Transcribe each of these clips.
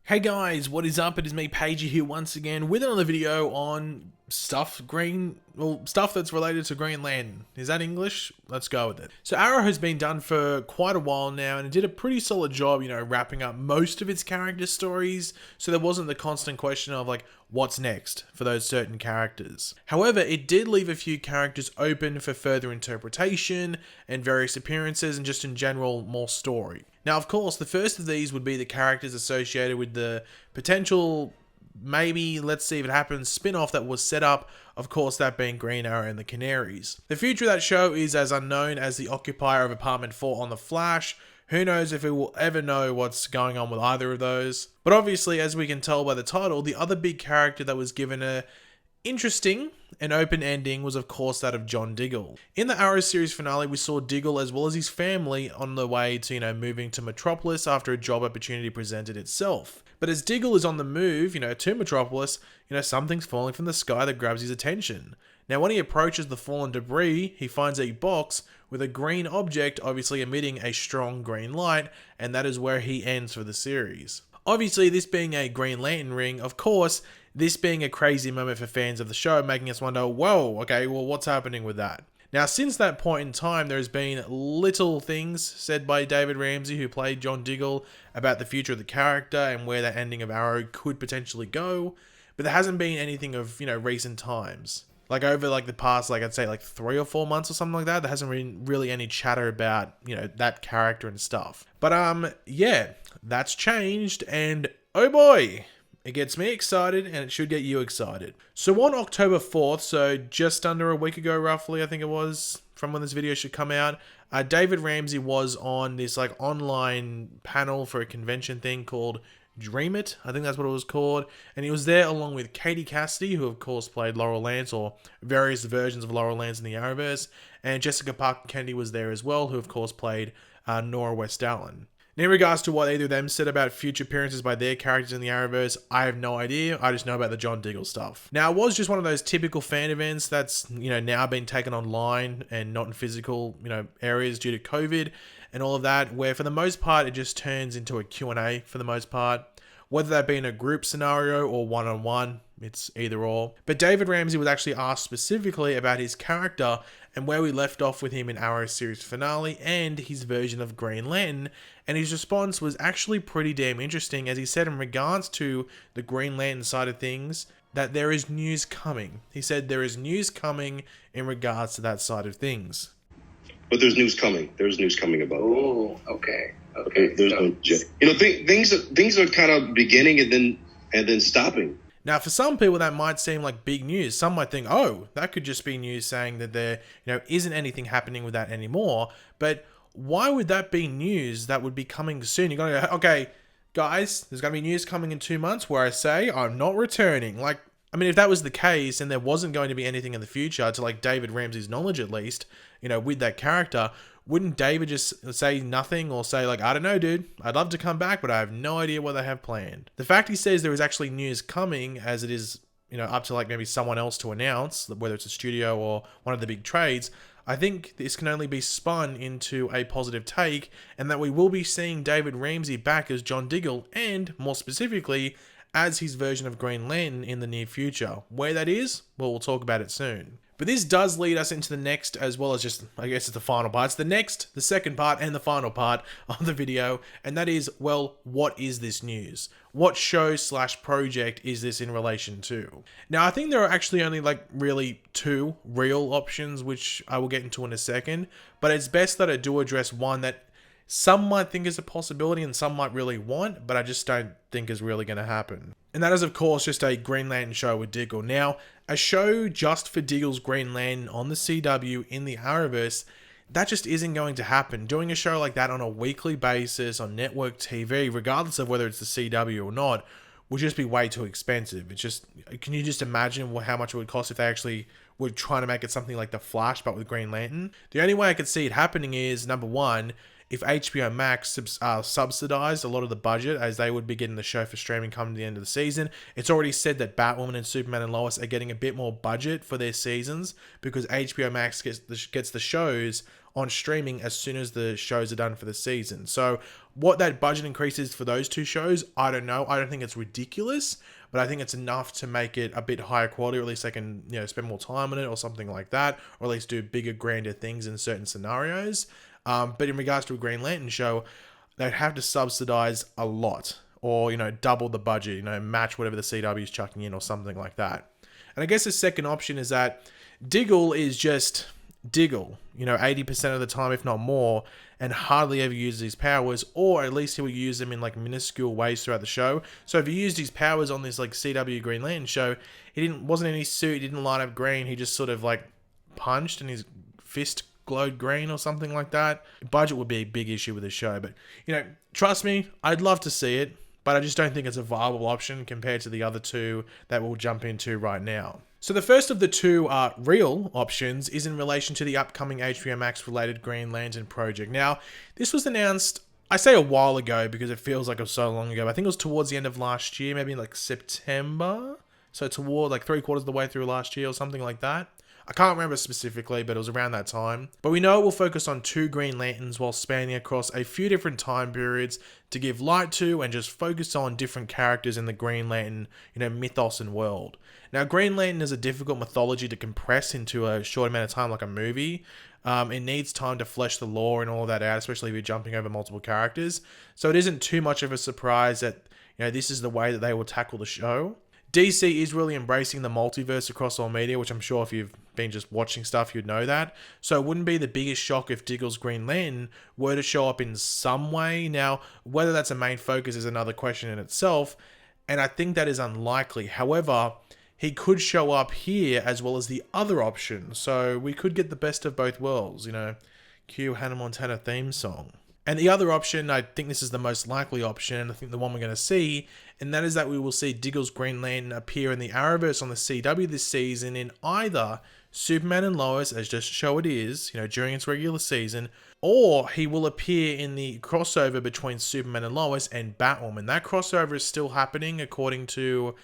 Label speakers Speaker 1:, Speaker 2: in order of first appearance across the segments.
Speaker 1: Hey guys, what is up? It is me, Pagey, here once again with another video on stuff that's related to Green Lantern. Is that English? Let's go with it. So Arrow has been done for quite a while now, and it did a pretty solid job, wrapping up most of its character stories, so there wasn't the constant question of like, what's next for those certain characters. However, it did leave a few characters open for further interpretation and various appearances and just in general more story. Now, of course, the first of these would be the characters associated with the potential, maybe, let's see if it happens, spin-off that was set up, of course, that being Green Arrow and the Canaries. The future of that show is as unknown as the occupier of Apartment 4 on The Flash. Who knows if we will ever know what's going on with either of those. But obviously, as we can tell by the title, the other big character that was given a interesting and open ending was of course that of John Diggle. In the Arrow series finale, we saw Diggle as well as his family on the way to, moving to Metropolis after a job opportunity presented itself. But as Diggle is on the move, to Metropolis, something's falling from the sky that grabs his attention. Now when he approaches the fallen debris, he finds a box with a green object obviously emitting a strong green light, and that is where he ends for the series. Obviously, this being a Green Lantern ring, of course, this being a crazy moment for fans of the show, making us wonder, whoa, okay, well, what's happening with that? Now, since that point in time, there's been little things said by David Ramsey, who played John Diggle, about the future of the character and where the ending of Arrow could potentially go, but there hasn't been anything of, recent times. Like over the past, I'd say 3 or 4 months or something like that, there hasn't been really any chatter about, that character and stuff. But, yeah, that's changed, and oh boy, it gets me excited, and it should get you excited. So on October 4th, so just under a week ago roughly, I think it was, from when this video should come out, David Ramsey was on this online panel for a convention thing called Dream It, I think that's what it was called, and he was there along with Katie Cassidy, who of course played Laurel Lance, or various versions of Laurel Lance in the Arrowverse, and Jessica Parker Kennedy was there as well, who of course played Nora West Allen. In regards to what either of them said about future appearances by their characters in the Arrowverse, I have no idea. I just know about the John Diggle stuff. Now, it was just one of those typical fan events that's, now been taken online and not in physical, areas due to COVID and all of that, where for the most part, it just turns into a Q&A for the most part. Whether that be in a group scenario or one-on-one, it's either or. But David Ramsey was actually asked specifically about his character and where we left off with him in Arrow series finale and his version of Green Lantern, and his response was actually pretty damn interesting, as he said in regards to the Green Lantern side of things, that there is news coming. He said there is news coming in regards to that side of things.
Speaker 2: But there's news coming. There's news coming about that.
Speaker 3: Oh, okay.
Speaker 2: There's no things are kind of beginning and then stopping.
Speaker 1: Now, for some people, that might seem like big news. Some might think, oh, that could just be news saying that there, isn't anything happening with that anymore. But why would that be news that would be coming soon? You're going to go, okay, guys, there's going to be news coming in 2 months where I say I'm not returning. If that was the case and there wasn't going to be anything in the future, to David Ramsey's knowledge at least, with that character, wouldn't David just say nothing or say I don't know, dude, I'd love to come back, but I have no idea what they have planned? The fact he says there is actually news coming, as it is, up to maybe someone else to announce, whether it's a studio or one of the big trades, I think this can only be spun into a positive take, and that we will be seeing David Ramsey back as John Diggle, and more specifically, as his version of Green Lantern in the near future. Where that is, well, we'll talk about it soon. But this does lead us into the next, as well as just, I guess it's the final part. It's the second part and the final part of the video, and that is, well, what is this news? What show/project is this in relation to? Now, I think there are actually only really 2 real options, which I will get into in a second, but it's best that I do address one that some might think is a possibility and some might really want, but I just don't think is really going to happen. And that is, of course, just a Green Lantern show with Diggle. Now, a show just for Diggle's Green Lantern on the CW in the Arrowverse, that just isn't going to happen. Doing a show like that on a weekly basis on network TV, regardless of whether it's the CW or not, would just be way too expensive. It's just, can you just imagine how much it would cost if they actually were trying to make it something like The Flash, but with Green Lantern? The only way I could see it happening is, number one, if HBO Max subsidized a lot of the budget, as they would be getting the show for streaming come to the end of the season. It's already said that Batwoman and Superman and Lois are getting a bit more budget for their seasons because HBO Max gets the shows on streaming as soon as the shows are done for the season. So what that budget increase is for those two shows, I don't know. I don't think it's ridiculous, but I think it's enough to make it a bit higher quality, or at least they can, spend more time on it or something like that, or at least do bigger, grander things in certain scenarios. But in regards to a Green Lantern show, they'd have to subsidize a lot, or, double the budget, match whatever the CW is chucking in or something like that. And I guess the second option is that Diggle is just Diggle, 80% of the time, if not more, and hardly ever uses his powers, or at least he will use them in like minuscule ways throughout the show. So if he used his powers on this like CW Green Lantern show, wasn't in his suit, he didn't light up green, he just sort of like punched and his fist glowed green or something like that. Budget would be a big issue with the show, but trust me, I'd love to see it, but I just don't think it's a viable option compared to the other two that we'll jump into right now. So the first of the two real options is in relation to the upcoming HBO Max related Green Lantern project. Now, this was announced, I say a while ago because it feels like it was so long ago. I think it was towards the end of last year, maybe like September. So toward like 3/4 of the way through last year or something like that. I can't remember specifically, but it was around that time. But we know it will focus on 2 Green Lanterns while spanning across a few different time periods to give light to and just focus on different characters in the Green Lantern, mythos and world. Now, Green Lantern is a difficult mythology to compress into a short amount of time like a movie. It needs time to flesh the lore and all of that out, especially if you're jumping over multiple characters. So it isn't too much of a surprise that, this is the way that they will tackle the show. DC is really embracing the multiverse across all media, which I'm sure if you've been just watching stuff, you'd know that. So it wouldn't be the biggest shock if Diggle's Green Lantern were to show up in some way. Now, whether that's a main focus is another question in itself, and I think that is unlikely. However, he could show up here as well as the other option, so we could get the best of both worlds, cue Hannah Montana theme song. And the other option, I think this is the most likely option, and I think the one we're going to see, and that is that we will see Diggle's Green Lantern appear in the Arrowverse on the CW this season in either Superman and Lois, as just show it is, during its regular season, or he will appear in the crossover between Superman and Lois and Batwoman. That crossover is still happening according to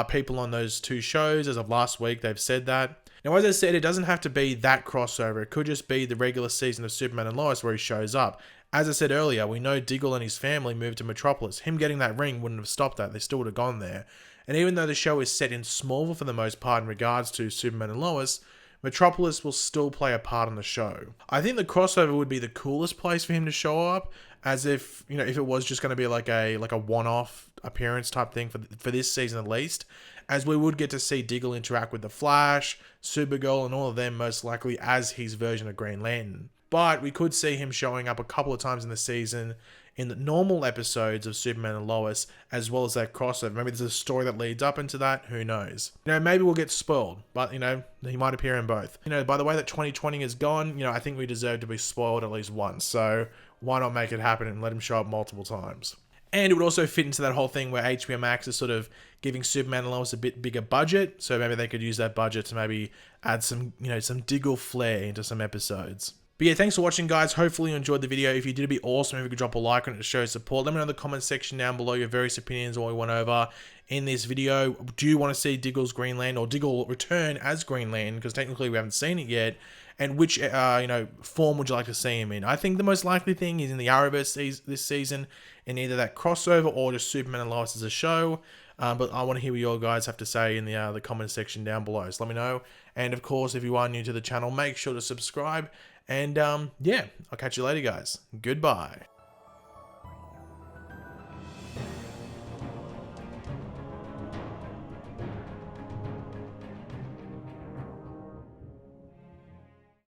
Speaker 1: people on those two shows. As of last week, they've said that. Now, as I said, it doesn't have to be that crossover. It could just be the regular season of Superman and Lois where he shows up. As I said earlier, we know Diggle and his family moved to Metropolis. Him getting that ring wouldn't have stopped that. They still would have gone there. And even though the show is set in Smallville for the most part in regards to Superman and Lois, Metropolis will still play a part in the show. I think the crossover would be the coolest place for him to show up, as if, if it was just going to be like a one-off appearance type thing for this season at least, as we would get to see Diggle interact with the Flash, Supergirl, and all of them most likely as his version of Green Lantern. But we could see him showing up a couple of times in the season in the normal episodes of Superman and Lois, as well as that crossover. Maybe there's a story that leads up into that. Who knows? Maybe we'll get spoiled, but, he might appear in both. By the way that 2020 is gone, I think we deserve to be spoiled at least once. So why not make it happen and let him show up multiple times? And it would also fit into that whole thing where HBO Max is sort of giving Superman and Lois a bit bigger budget. So maybe they could use that budget to maybe add some, some Diggle flair into some episodes. But yeah, thanks for watching, guys. Hopefully you enjoyed the video. If you did, it'd be awesome if you could drop a like on it to show support. Let me know in the comment section down below your various opinions on what we went over in this video. Do you want to see Diggle's Green Lantern or Diggle return as Green Lantern? Because technically we haven't seen it yet. And which, form would you like to see him in? I think the most likely thing is in the Arrowverse this season, in either that crossover or just Superman and Lois as a show. But I want to hear what you guys have to say in the comment section down below. So let me know. And of course, if you are new to the channel, make sure to subscribe. And yeah, I'll catch you later, guys. Goodbye.